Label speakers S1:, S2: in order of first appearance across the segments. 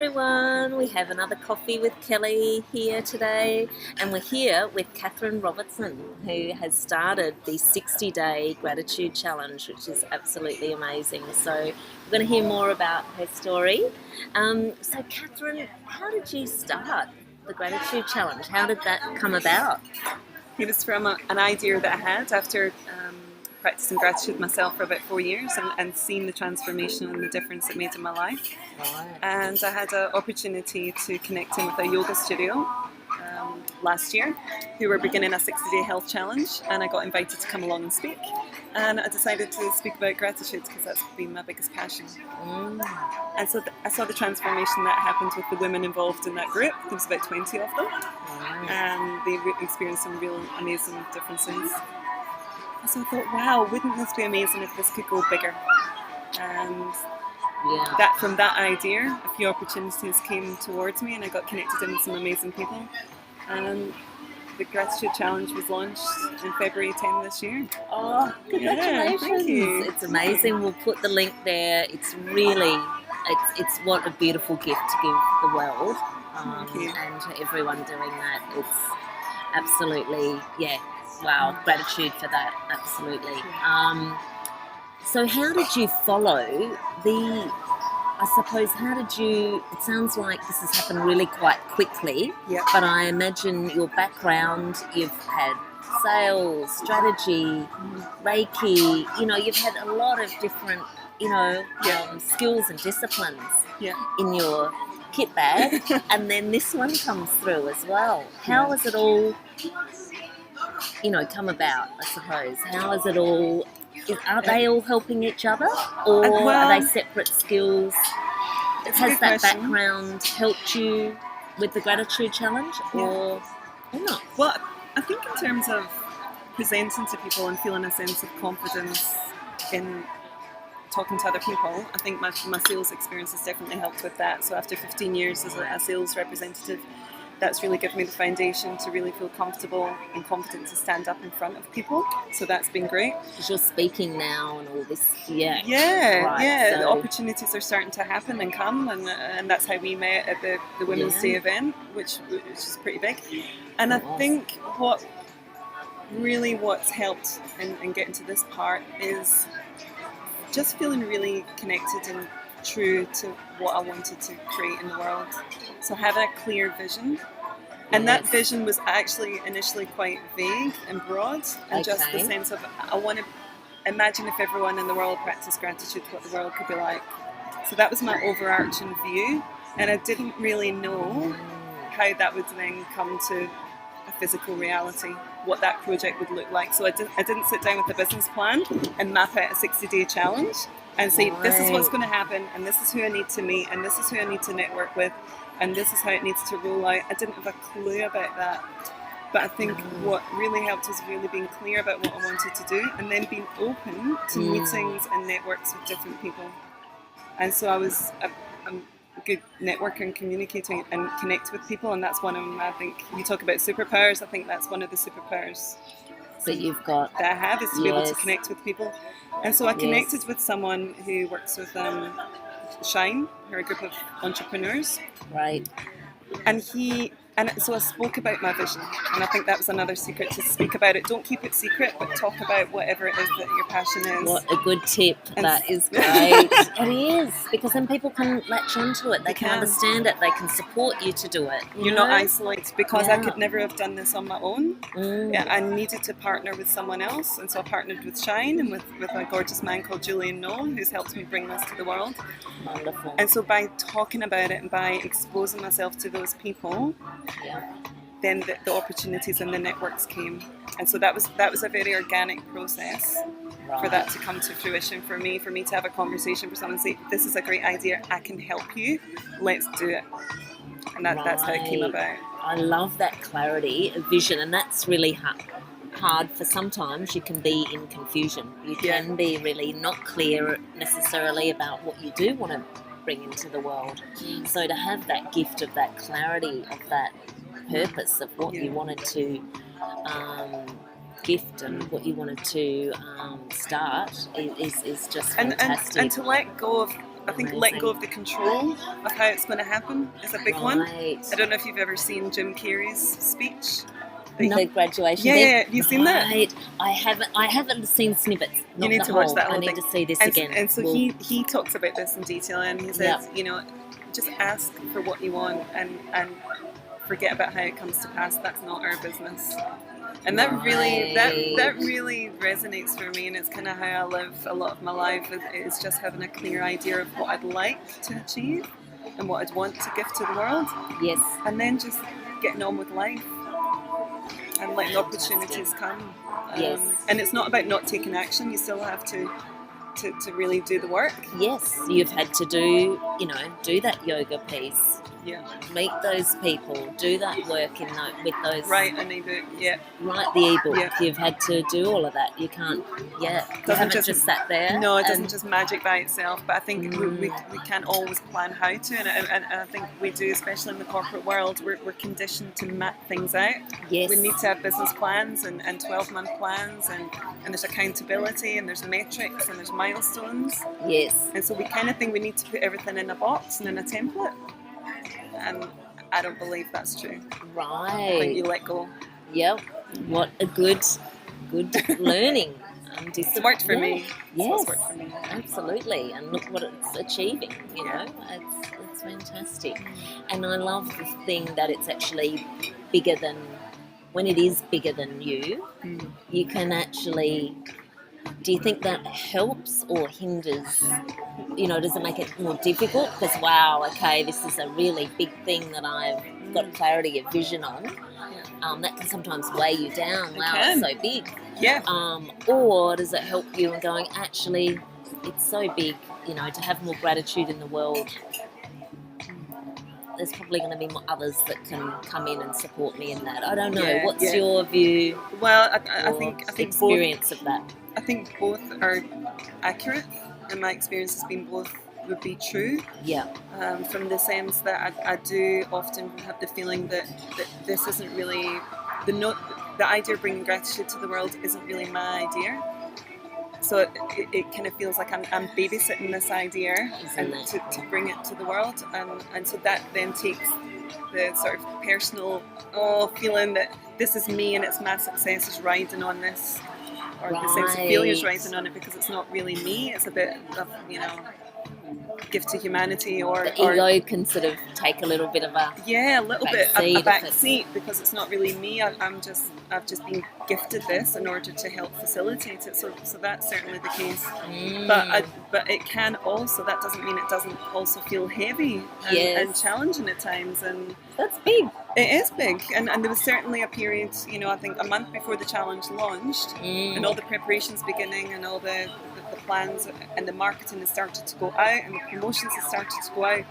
S1: Everyone, we have another coffee with Kelly here today, and we're here with Catherine Robertson, who has started the 60-day gratitude challenge, which is absolutely amazing. So we're going to hear more about her story. So Catherine, how did you start the gratitude challenge? How did that come about?
S2: It was from an idea that I had after practicing gratitude myself for about 4 years and seeing the transformation and the difference it made in my life.
S1: Right.
S2: And I had an opportunity to connect in with a yoga studio last year who were beginning a 60-day health challenge, and I got invited to come along and speak. And I decided to speak about gratitude because that's been my biggest passion. And so I saw the transformation that happened with the women involved in that group. There was about 20 of them. And they experienced some real amazing differences. So I thought, wow, wouldn't this be amazing if this could go bigger? And that from that idea, a few opportunities came towards me, and I got connected in with some amazing people. And the Gratitude Challenge was launched in February 10 this year.
S1: Oh, congratulations!
S2: Yeah, thank you.
S1: It's amazing. We'll put the link there. It's really, it's what a beautiful gift to give the world, and to everyone doing that. It's absolutely, wow, gratitude for that, absolutely. So how did you follow it sounds like this has happened really quite quickly, but I imagine your background, you've had sales, strategy, Reiki, you've had a lot of different, skills and disciplines in your kit bag, and then this one comes through as well. How has it all come about, I suppose? How is it all? Are they all helping each other, or are they separate skills? Has that background helped you with the gratitude challenge, or not?
S2: Well, I think in terms of presenting to people and feeling a sense of confidence in talking to other people, I think my sales experience has definitely helped with that. So after 15 years as a sales representative, that's really given me the foundation to really feel comfortable and confident to stand up in front of people. So that's been great.
S1: Because you're speaking now and all this,
S2: So the opportunities are starting to happen and come, and that's how we met at the Women's Day event, which is pretty big. And I think what's helped in getting to this part is just feeling really connected and true to what I wanted to create in the world. So having a clear vision, and that vision was actually initially quite vague and broad, and just the sense of I want to imagine if everyone in the world practiced gratitude, what the world could be like. So that was my overarching view, and I didn't really know how that would then come to a physical reality, what that project would look like. So I didn't sit down with a business plan and map out a 60-day challenge and say, this is what's going to happen, and this is who I need to meet, and this is who I need to network with, and this is how it needs to roll out. I didn't have a clue about that. But I think what really helped was really being clear about what I wanted to do, and then being open to meetings and networks with different people. And so I was a good networker and communicating and connect with people, and that's one of them. I think you talk about superpowers, I think that's one of the superpowers
S1: that you've got,
S2: that I have, is to be able to connect with people. And so I connected with someone who works with Shine, who are a group of entrepreneurs.
S1: Right.
S2: And so I spoke about my vision, and I think that was another secret, to speak about it. Don't keep it secret, but talk about whatever it is that your passion is.
S1: What a good tip. That is great. It is, because then people can latch onto it. They can understand it. They can support you to do it.
S2: You're not isolated, because I could never have done this on my own. I needed to partner with someone else, and so I partnered with Shine and with a gorgeous man called Julian Nolan, who's helped me bring this to the world.
S1: Wonderful.
S2: And so by talking about it and by exposing myself to those people, then the opportunities and the networks came. And so that was a very organic process for that to come to fruition for me to have a conversation with someone and say, this is a great idea, I can help you, let's do it. And that's how it came about.
S1: I love that clarity of vision, and that's really hard for sometimes. You can be in confusion. You can be really not clear necessarily about what you do want to bring into the world. So to have that gift of that clarity, of that purpose of what you wanted to gift and what you wanted to start is just fantastic.
S2: And to let go of I think letting go of the control of how it's going to happen is a big one. I don't know if you've ever seen Jim Carrey's speech.
S1: No, graduation.
S2: Yeah, have you seen that?
S1: I haven't seen snippets.
S2: You need to watch that whole
S1: I need to see this again.
S2: And so he talks about this in detail, and he says, you know, just ask for what you want and forget about how it comes to pass. That's not our business. And that really resonates for me, and it's kind of how I live a lot of my life. Is just having a clear idea of what I'd like to achieve and what I'd want to give to the world.
S1: Yes.
S2: And then just getting on with life and letting opportunities come.
S1: Yes.
S2: And it's not about not taking action. You still have to really do the work.
S1: Yes, you've had to do that yoga piece.
S2: Yeah.
S1: Meet those people, do that work with those.
S2: Write an ebook, yeah.
S1: Write the ebook.
S2: Yeah.
S1: You've had to do all of that. You can't, you haven't just sat there.
S2: No, it doesn't just magic by itself, but I think we can't always plan how to, and I think we do, especially in the corporate world. We're conditioned to map things out.
S1: Yes.
S2: We need to have business plans and 12-month plans, and there's accountability, and there's metrics, and there's milestones.
S1: Yes.
S2: And so we kind of think we need to put everything in a box and in a template. And I don't believe that's true.
S1: Right.
S2: I think you let go.
S1: Yep. What a good learning.
S2: It's worked for me.
S1: Yes.
S2: It's worked for me.
S1: Absolutely. And look what it's achieving, you know. It's fantastic. And I love the thing that it's actually bigger than, when it is bigger than you, you can actually, do you think that helps or hinders? You know, does it make it more difficult? Because, wow, okay, this is a really big thing that I've got clarity of vision on. That can sometimes weigh you down. Wow, it's so big.
S2: Yeah.
S1: Or does it help you in going, actually, it's so big, you know, to have more gratitude in the world. There's probably going to be others that can come in and support me in that. I don't know. What's your view?
S2: Well, I think
S1: experience
S2: both,
S1: of that.
S2: I think both are accurate, and my experience has been both would be true.
S1: Yeah.
S2: From the sense that I do often have the feeling that this isn't really the idea of bringing gratitude to the world isn't really my idea. So it kind of feels like I'm babysitting this idea and to bring it to the world, and so that then takes the sort of personal feeling that this is me and it's my success is riding on this, or the sense of failure is riding on it, because it's not really me. It's a bit of, you know, gift to humanity, or
S1: the ego can sort of take a little bit of a
S2: back seat, because it's not really me. I've just been gifted this in order to help facilitate it. So that's certainly the case. But it can also, that doesn't mean it doesn't also feel heavy and challenging at times. And
S1: that's big.
S2: It is big, and there was certainly a period, you know, I think a month before the challenge launched, and all the preparations beginning, and all the plans and the marketing has started to go out, and the promotions have started to go out,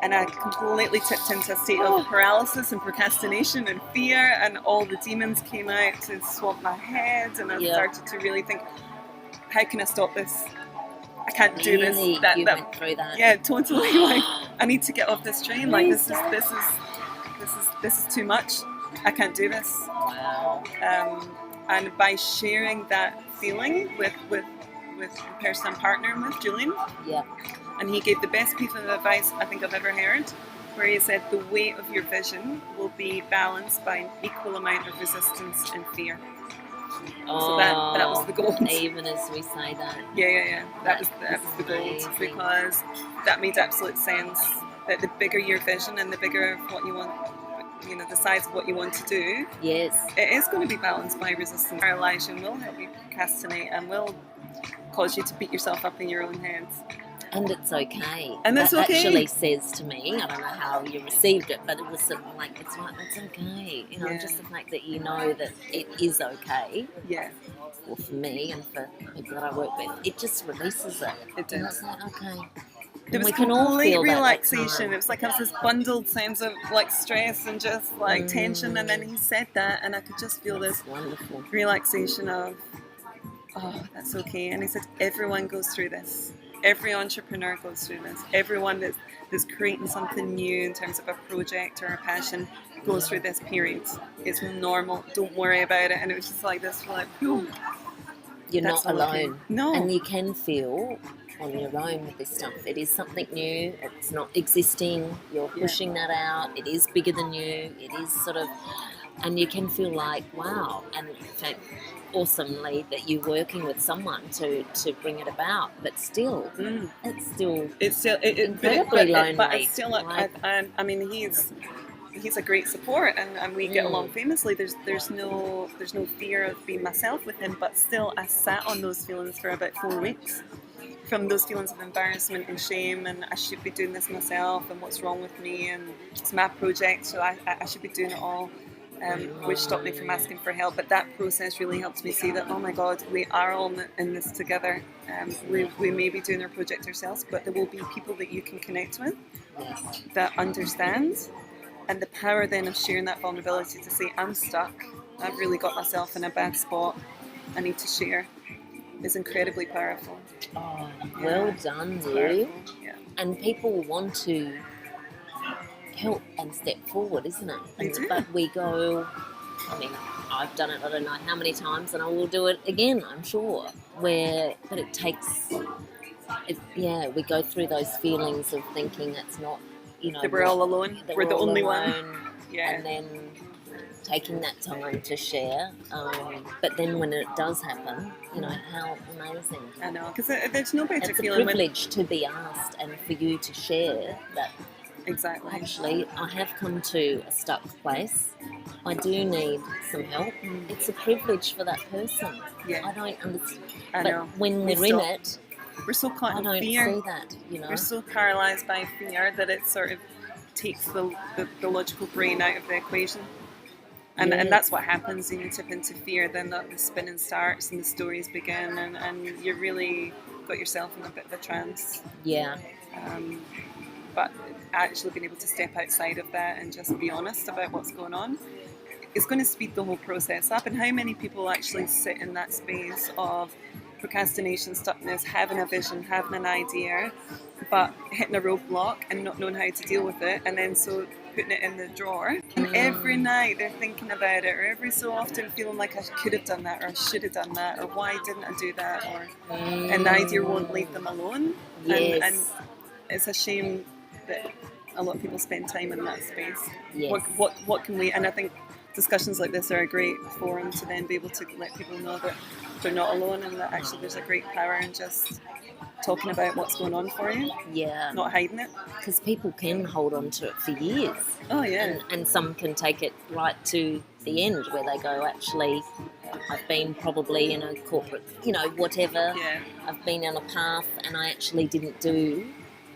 S2: and I completely tipped into a state of paralysis and procrastination and fear, and all the demons came out to swamp my head, and I started to really think, how can I stop this? I can't do this.
S1: You went through that.
S2: Yeah, totally. Like, I need to get off this train. Like, this is too much. I can't do this.
S1: Wow.
S2: And by sharing that feeling with the person I'm partnering with, Julian, and he gave the best piece of advice I think I've ever heard, where he said the weight of your vision will be balanced by an equal amount of resistance and fear. So that was the goal.
S1: Even as we say that.
S2: Yeah. That was the goal, because that made absolute sense. That the bigger your vision and the bigger what you want, you know, the size of what you want to do,
S1: yes,
S2: it is going to be balanced by resistance. Paralyzation will help you procrastinate and will cause you to beat yourself up in your own head.
S1: And it's okay.
S2: And that's
S1: that
S2: okay.
S1: actually says to me, I don't know how you received it, but it was sort of like, it's okay. You know, just the fact that you know that it is okay.
S2: Yeah.
S1: Well, for me and for people that I work with, it just releases it.
S2: It does.
S1: And it's like, okay.
S2: There was
S1: we can all feel
S2: relaxation. It was like I was this bundled sense of like stress and just like tension, and then he said that, and I could just feel this
S1: wonderful
S2: relaxation of, oh, that's okay. And he said, everyone goes through this. Every entrepreneur goes through this. Everyone that's creating something new in terms of a project or a passion goes through this period. It's normal. Don't worry about it. And it was just like this, like, whew.
S1: You're not alone.
S2: No.
S1: And you can feel on your own with this stuff. It is something new. It's not existing. You're pushing that out. It is bigger than you. It is sort of, and you can feel like, wow. And in fact, awesomely that you're working with someone to bring it about. But still, it's still incredibly lonely.
S2: But it's still, I mean, he's a great support, and we get along famously. There's no fear of being myself with him, but still I sat on those feelings for about 4 weeks, from those feelings of embarrassment and shame, and I should be doing this myself, and what's wrong with me, and it's my project, so I should be doing it all, which stopped me from asking for help. But that process really helped me see that, oh my God, we are all in this together. We may be doing our project ourselves, but there will be people that you can connect with that understand. And the power then of sharing that vulnerability to say, I'm stuck, I've really got myself in a bad spot, I need to share, is incredibly powerful.
S1: Oh, well done, you.
S2: Yeah.
S1: And people want to help and step forward, isn't it?
S2: They do.
S1: But we go, I mean, I've done it I don't know how many times, and I will do it again, I'm sure, but it takes, we go through those feelings of thinking it's not,
S2: that we're all alone, we're the only one.
S1: And then taking that time to share. But then when it does happen, how amazing.
S2: I know, because there's no better
S1: feeling. It's a privilege to be asked and for you to share that.
S2: Exactly.
S1: Actually, I have come to a stuck place. I do need some help. It's a privilege for that person.
S2: Yeah.
S1: I don't understand.
S2: I know.
S1: When we're in it,
S2: we're so caught in fear.
S1: I don't see that,
S2: We're so paralysed by fear that it sort of takes the logical brain out of the equation. And that's what happens when you tip into fear. Then the spinning starts and the stories begin, and you really got yourself in a bit of a trance.
S1: Yeah.
S2: But actually being able to step outside of that and just be honest about what's going on is going to speed the whole process up. And how many people actually sit in that space of procrastination, stuckness, having a vision, having an idea, but hitting a roadblock and not knowing how to deal with it, and then so putting it in the drawer. And every night they're thinking about it, or every so often feeling like I could have done that, or I should have done that, or why didn't I do that, or and the idea won't leave them alone.
S1: Yes.
S2: And it's a shame that a lot of people spend time in that space.
S1: Yes.
S2: What can we? And I think discussions like this are a great forum to then be able to let people know that they're not alone, and that actually there's a great power in just talking about what's going on for you.
S1: Yeah.
S2: Not hiding it.
S1: Because people can hold on to it for years.
S2: Oh, yeah.
S1: And some can take it right to the end where they go, actually, I've been probably in a corporate, whatever.
S2: Yeah.
S1: I've been on a path and I actually didn't do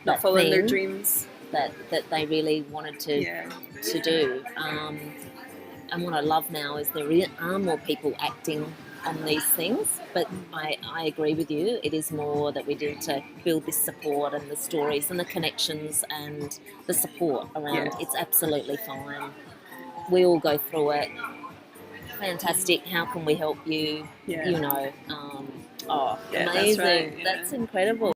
S2: not following their dreams.
S1: That they really wanted to do. And what I love now is there are more people acting on these things, but I agree with you. It is more that we need to build this support and the stories and the connections and the support around. It's absolutely fine. We all go through it. Fantastic. How can we help you?
S2: Yeah.
S1: Amazing.
S2: That's right.
S1: That's incredible.